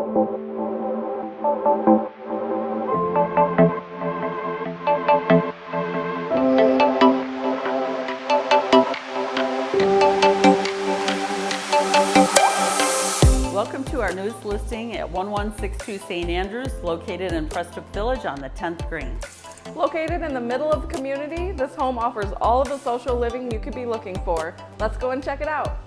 Welcome to our newest listing at 1162 St. Andrews, located in Prestwick Village on the 10th green. Located in the middle of the community, this home offers all of the social living you could be looking for. Let's go and check it out.